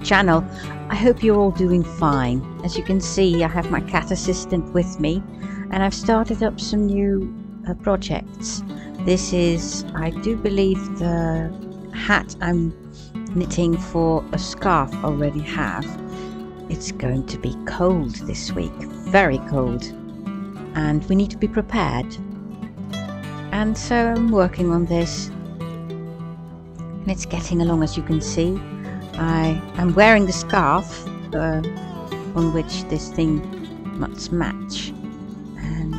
channel. I hope you're all doing fine. As you can see, I have my cat assistant with me, and I've started up some new projects. This is, I do believe, the hat I'm knitting for a scarf I already have. It's going to be cold this week, very cold, and we need to be prepared. And so I'm working on this, and it's getting along, as you can see. I'm wearing the scarf on which this thing must match, and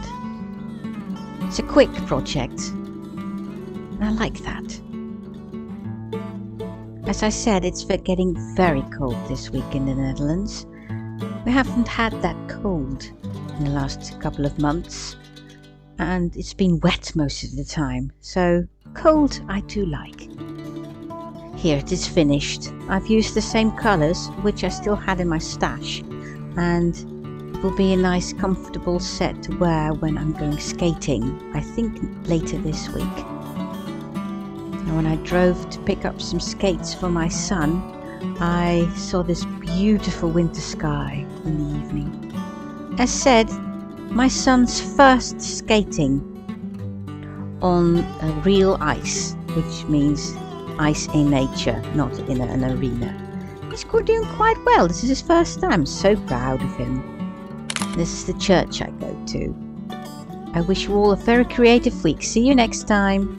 it's a quick project, and I like that. As I said, it's getting very cold this week in the Netherlands. We haven't had that cold in the last couple of months, and it's been wet most of the time, so cold I do like. Here it is finished. I've used the same colours which I still had in my stash, and it will be a nice comfortable set to wear when I'm going skating, I think later this week. And when I drove to pick up some skates for my son, I saw this beautiful winter sky in the evening. As said, my son's first skating on real ice, which means ice in nature, not in an arena. He's doing quite well. This is his first time. I'm so proud of him. This is the church I go to. I wish you all a very creative week. See you next time.